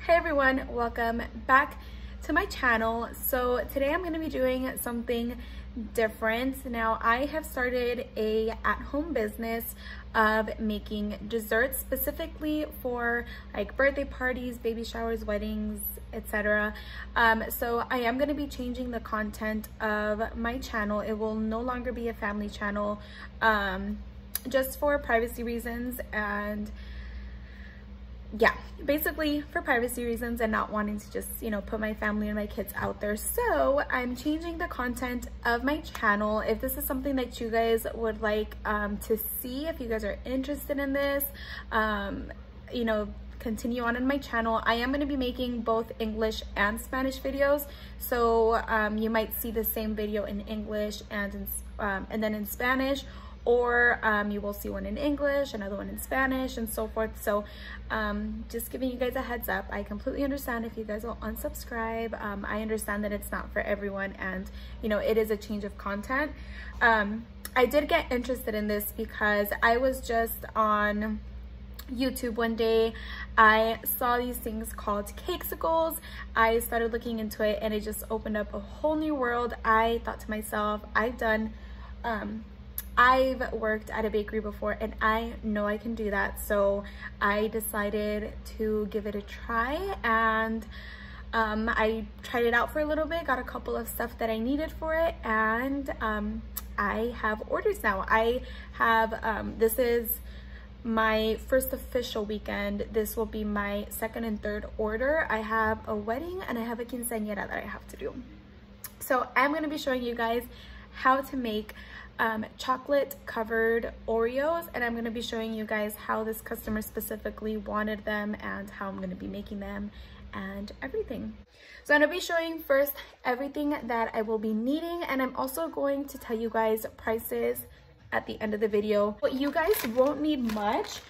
Hey everyone, welcome back to my channel. So today I'm going to be doing something different. Now I have started a at-home business of making desserts specifically for like birthday parties, baby showers, weddings, etc. So I am going to be changing the content of my channel. It will no longer be a family channel, just for privacy reasons, and yeah, basically for privacy reasons and not wanting to just, you know, put my family and my kids out there. So I'm changing the content of my channel. If this is something that you guys would like to see, if you guys are interested in this, you know, continue on in my channel. I am going to be making both English and Spanish videos. So you might see the same video in English and then in Spanish, or you will see one in English, another one in Spanish, and so forth. So just giving you guys a heads up. I completely understand if you guys will unsubscribe. I understand that it's not for everyone, and you know, it is a change of content. I did get interested in this because I was just on YouTube one day. I saw these things called cakesicles. I started looking into it and it just opened up a whole new world. I thought to myself, I've worked at a bakery before and I know I can do that. So I decided to give it a try, and I tried it out for a little bit, got a couple of stuff that I needed for it, and I have orders now. I have, this is my first official weekend. This will be my second and third order. I have a wedding and I have a quinceañera that I have to do. So I'm going to be showing you guys how to make chocolate covered Oreos, and I'm going to be showing you guys how this customer specifically wanted them and how I'm going to be making them and everything. So I'm going to be showing first everything that I will be needing, and I'm also going to tell you guys prices at the end of the video. But you guys won't need much,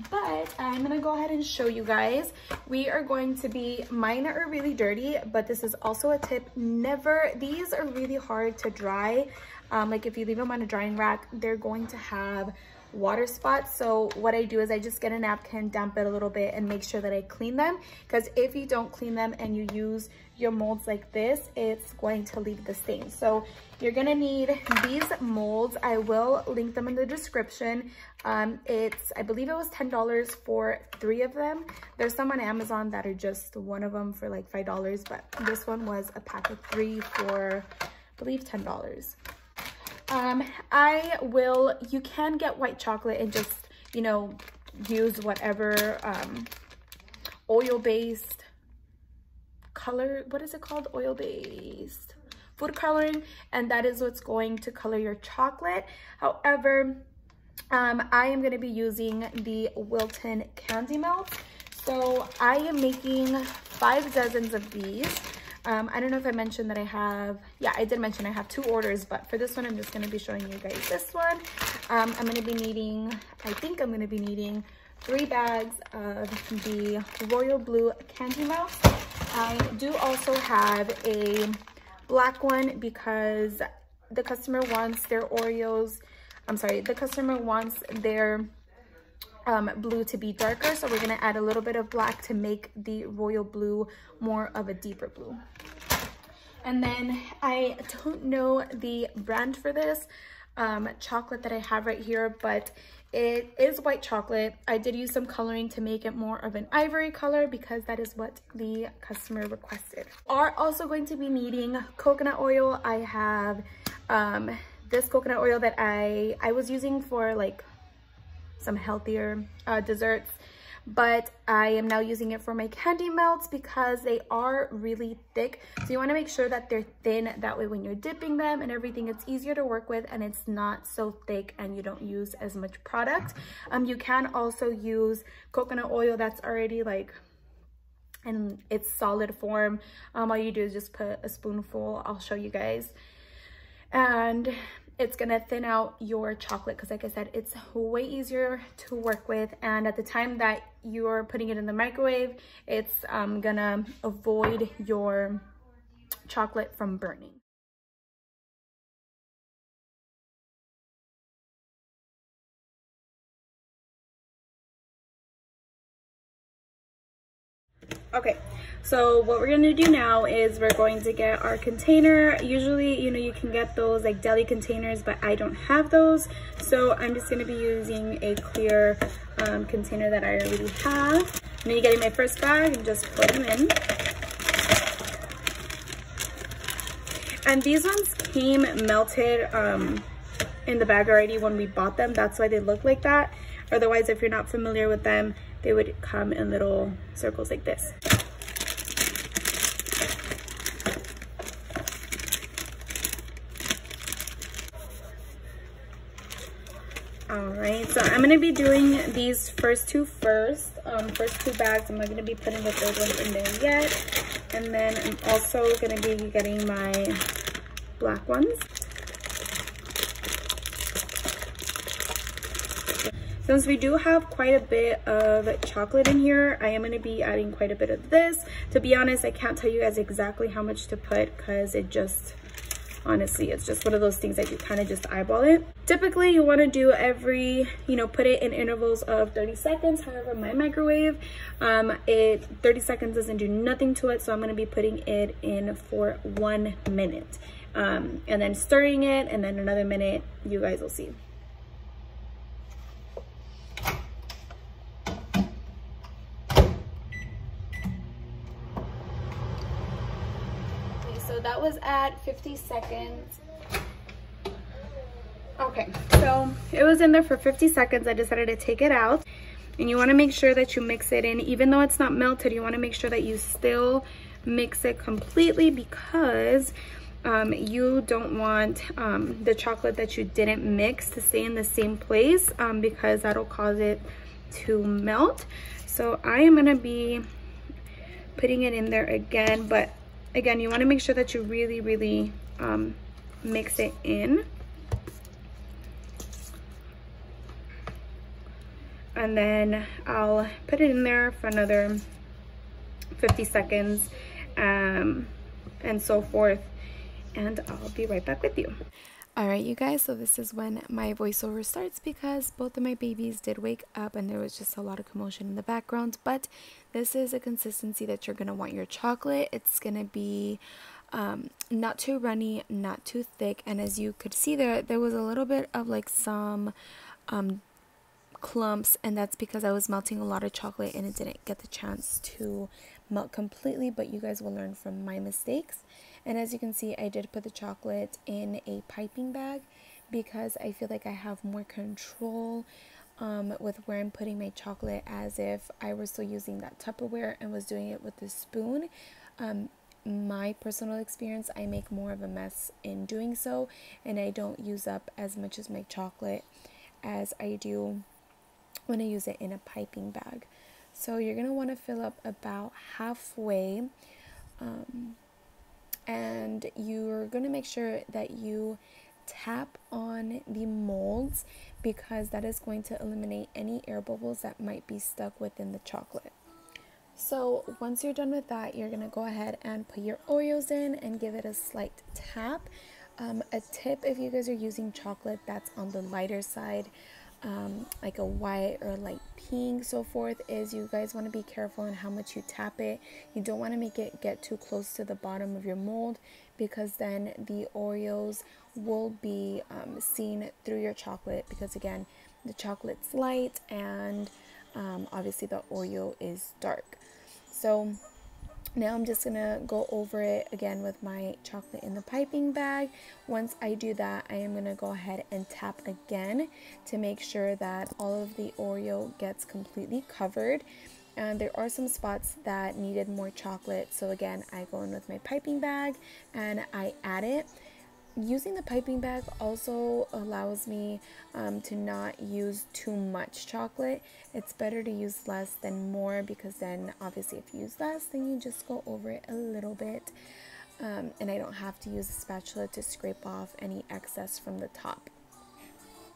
but I'm gonna go ahead and show you guys. We are going to be, mine are really dirty, but this is also a tip. These are really hard to dry. Like if you leave them on a drying rack, they're going to have water spots. So what I do is I just get a napkin, damp it a little bit, and make sure that I clean them, because if you don't clean them and you use your molds like this, it's going to leave the stain. So you're gonna need these molds. I will link them in the description. I believe it was $10 for 3 of them. There's some on Amazon that are just one of them for like $5, but this one was a pack of 3 for, I believe, $10. You can get white chocolate and just, you know, use whatever oil-based color, what is it called? Oil-based food coloring, and that is what's going to color your chocolate. However, I am going to be using the Wilton Candy Melt. So I am making 5 dozens of these. I don't know if I mentioned that I have, yeah, I did mention I have 2 orders, but for this one, I'm just going to be showing you guys this one. I'm going to be needing, I think I'm going to be needing 3 bags of the Royal Blue Candy Melt. I do also have a black one because the customer wants their Oreos, the customer wants their blue to be darker, so we're going to add a little bit of black to make the royal blue more of a deeper blue. And then I don't know the brand for this chocolate that I have right here, but it is white chocolate. I did use some coloring to make it more of an ivory color because that is what the customer requested. Are also going to be needing coconut oil. I have this coconut oil that I was using for like some healthier desserts, but I am now using it for my candy melts because they are really thick. So you want to make sure that they're thin, that way when you're dipping them and everything, it's easier to work with and it's not so thick and you don't use as much product. You can also use coconut oil that's already like in its solid form. All you do is just put a spoonful, I'll show you guys, and it's gonna thin out your chocolate because, like I said, it's way easier to work with, and at the time that you're putting it in the microwave, it's gonna avoid your chocolate from burning. Okay, so what we're gonna do now is we're going to get our container. Usually, you know, you can get those like deli containers, but I don't have those. So I'm just gonna be using a clear container that I already have. And then you're getting my first bag and just put them in. And these ones came melted in the bag already when we bought them. That's why they look like that. Otherwise, if you're not familiar with them, they would come in little circles like this. All right, so I'm gonna be doing these first two bags. I'm not gonna be putting the third one in there yet. And then I'm also gonna be getting my black ones. Since we do have quite a bit of chocolate in here, I am going to be adding quite a bit of this. To be honest, I can't tell you guys exactly how much to put because it just, honestly, it's just one of those things that you kind of just eyeball it. Typically, you want to do every, you know, put it in intervals of 30 seconds. However, my microwave, 30 seconds doesn't do nothing to it. So I'm going to be putting it in for 1 minute. And then stirring it, and then another minute, you guys will see. So that was at 50 seconds. Okay, so it was in there for 50 seconds. I decided to take it out. And you want to make sure that you mix it in. Even though it's not melted, you want to make sure that you still mix it completely, because you don't want the chocolate that you didn't mix to stay in the same place, because that'll cause it to melt. So I am going to be putting it in there again, but again, you want to make sure that you really mix it in. And then I'll put it in there for another 50 seconds and so forth, and I'll be right back with you. All right, you guys, so this is when my voiceover starts because both of my babies did wake up and there was just a lot of commotion in the background. But this is a consistency that you're going to want your chocolate. It's going to be not too runny, not too thick. And as you could see there was a little bit of like some clumps, and that's because I was melting a lot of chocolate and it didn't get the chance to melt completely, but you guys will learn from my mistakes. And as you can see, I did put the chocolate in a piping bag because I feel like I have more control with where I'm putting my chocolate, as if I were still using that Tupperware and was doing it with a spoon. My personal experience, I make more of a mess in doing so, and I don't use up as much as my chocolate as I do when I use it in a piping bag. So you're going to want to fill up about halfway, and you're going to make sure that you tap on the molds, because that is going to eliminate any air bubbles that might be stuck within the chocolate. So once you're done with that, you're going to go ahead and put your Oreos in and give it a slight tap. A tip, if you guys are using chocolate that's on the lighter side, like a white or light pink, so forth, is you guys want to be careful in how much you tap it. You don't want to make it get too close to the bottom of your mold, because then the Oreos will be seen through your chocolate, because again, the chocolate's light and obviously the Oreo is dark. So now I'm just gonna go over it again with my chocolate in the piping bag. Once I do that, I am gonna go ahead and tap again to make sure that all of the Oreo gets completely covered. And there are some spots that needed more chocolate, so again, I go in with my piping bag and I add it. Using the piping bag also allows me to not use too much chocolate. It's better to use less than more, because then obviously if you use less, then you just go over it a little bit, and I don't have to use a spatula to scrape off any excess from the top.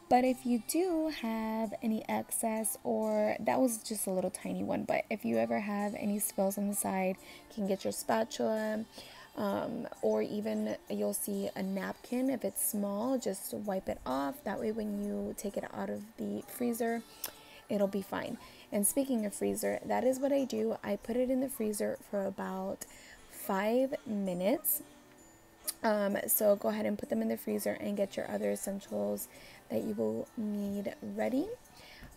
But if you do have any excess, or that was just a little tiny one, but if you ever have any spills on the side, you can get your spatula. Or even you'll see a napkin. If it's small, just wipe it off. That way when you take it out of the freezer, it'll be fine. And speaking of freezer, that is what I do. I put it in the freezer for about 5 minutes. So go ahead and put them in the freezer and get your other essentials that you will need ready.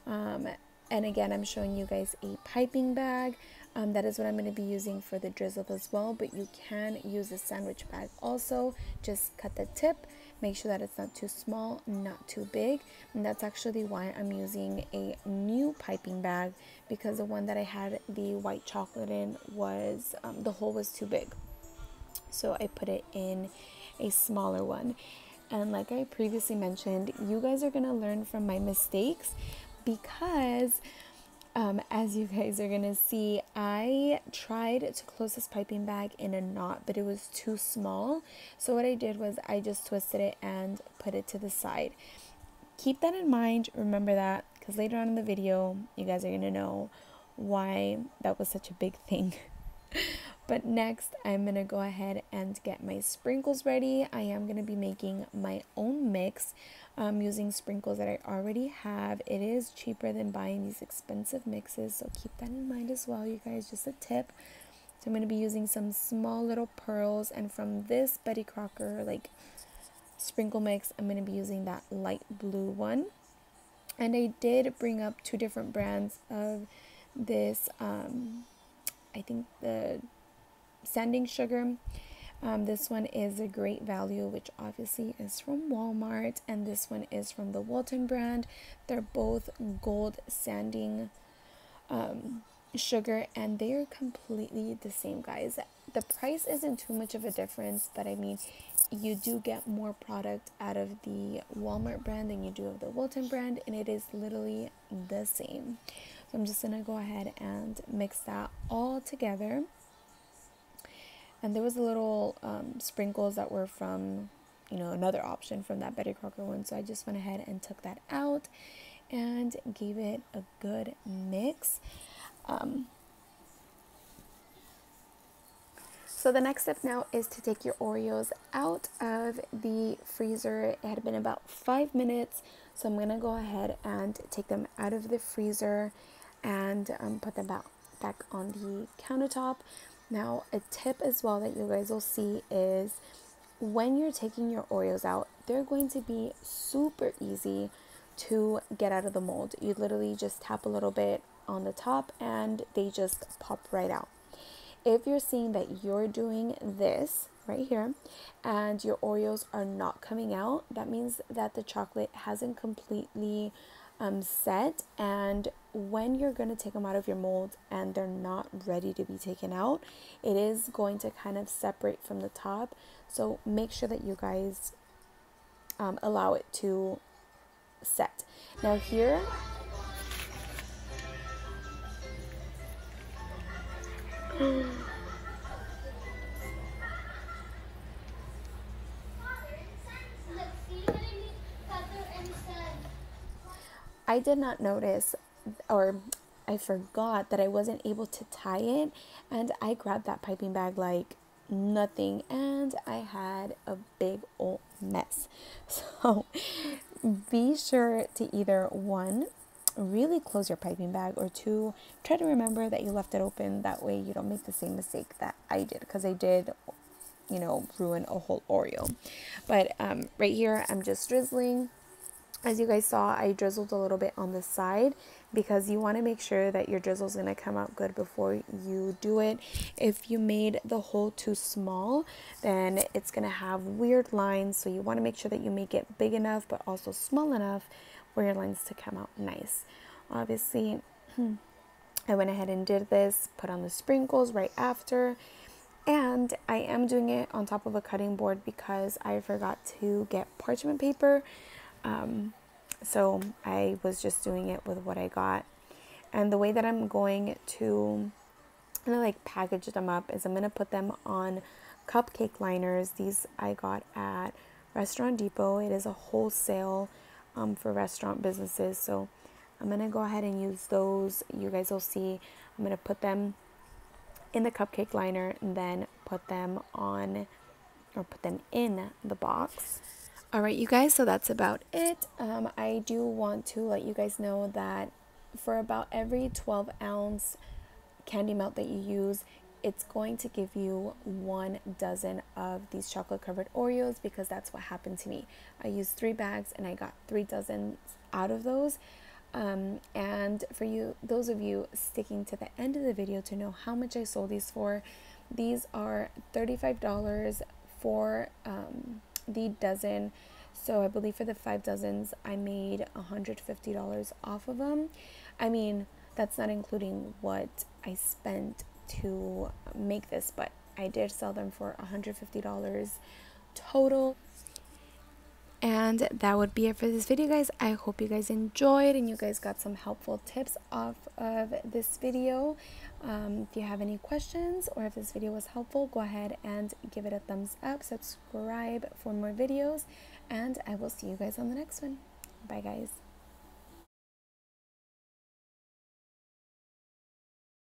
And again, I'm showing you guys a piping bag. That is what I'm going to be using for the drizzle as well, but you can use a sandwich bag also. Just cut the tip, make sure that it's not too small, not too big. And that's actually why I'm using a new piping bag, because the one that I had the white chocolate in was, the hole was too big. So I put it in a smaller one. And like I previously mentioned, you guys are going to learn from my mistakes, because as you guys are going to see, I tried to close this piping bag in a knot, but it was too small. So what I did was I just twisted it and put it to the side. Keep that in mind. Remember that, because later on in the video, you guys are going to know why that was such a big thing. But next, I'm going to go ahead and get my sprinkles ready. I am going to be making my own mix using sprinkles that I already have. It is cheaper than buying these expensive mixes, so keep that in mind as well, you guys. Just a tip. So I'm going to be using some small little pearls, and from this Betty Crocker like sprinkle mix, I'm going to be using that light blue one. And I did bring up 2 different brands of this, I think the sanding sugar. This one is a Great Value, which obviously is from Walmart, and this one is from the Walton brand. They're both gold sanding sugar, and they are completely the same, guys. The price isn't too much of a difference, but I mean, you do get more product out of the Walmart brand than you do of the Walton brand, and it is literally the same. So I'm just gonna go ahead and mix that all together. And there was a little sprinkles that were from, another option from that Betty Crocker one. So I just went ahead and took that out and gave it a good mix. So the next step now is to take your Oreos out of the freezer. It had been about 5 minutes. So I'm going to go ahead and take them out of the freezer and put them back on the countertop. Now, a tip as well that you guys will see is when you're taking your Oreos out, they're going to be super easy to get out of the mold. You literally just tap a little bit on the top and they just pop right out. If you're seeing that you're doing this right here and your Oreos are not coming out, that means that the chocolate hasn't completely set, and when you're going to take them out of your mold and they're not ready to be taken out, it is going to kind of separate from the top. So make sure that you guys allow it to set. Now here, I did not notice, or I forgot that I wasn't able to tie it, and I grabbed that piping bag like nothing, and I had a big old mess. So be sure to either 1, really close your piping bag, or 2, try to remember that you left it open. That way you don't make the same mistake that I did, because I did ruin a whole Oreo. But right here I'm just drizzling. As you guys saw, I drizzled a little bit on the side, because you want to make sure that your drizzle is going to come out good before you do it. If you made the hole too small, then it's going to have weird lines. So you want to make sure that you make it big enough, but also small enough for your lines to come out nice. Obviously, I went ahead and did this, put on the sprinkles right after. And I am doing it on top of a cutting board because I forgot to get parchment paper. So I was just doing it with what I got. And the way that I'm going to package them up is I'm going to put them on cupcake liners. These I got at Restaurant Depot. It is a wholesale for restaurant businesses. So I'm going to go ahead and use those. You guys will see. I'm going to put them in the cupcake liner and then put them in the box. All right, you guys, so that's about it. I do want to let you guys know that for about every 12-ounce candy melt that you use, it's going to give you 1 dozen of these chocolate covered Oreos, because that's what happened to me. I used 3 bags and I got 3 dozen out of those. And for you, those of you sticking to the end of the video to know how much I sold these for, these are $35 for the dozen. So I believe for the 5 dozens, I made $150 off of them. I mean, that's not including what I spent to make this, but I did sell them for $150 total. And that would be it for this video, guys. I hope you guys enjoyed and you guys got some helpful tips off of this video. If you have any questions or if this video was helpful, go ahead and give it a thumbs up, subscribe for more videos, and I will see you guys on the next one. Bye, guys.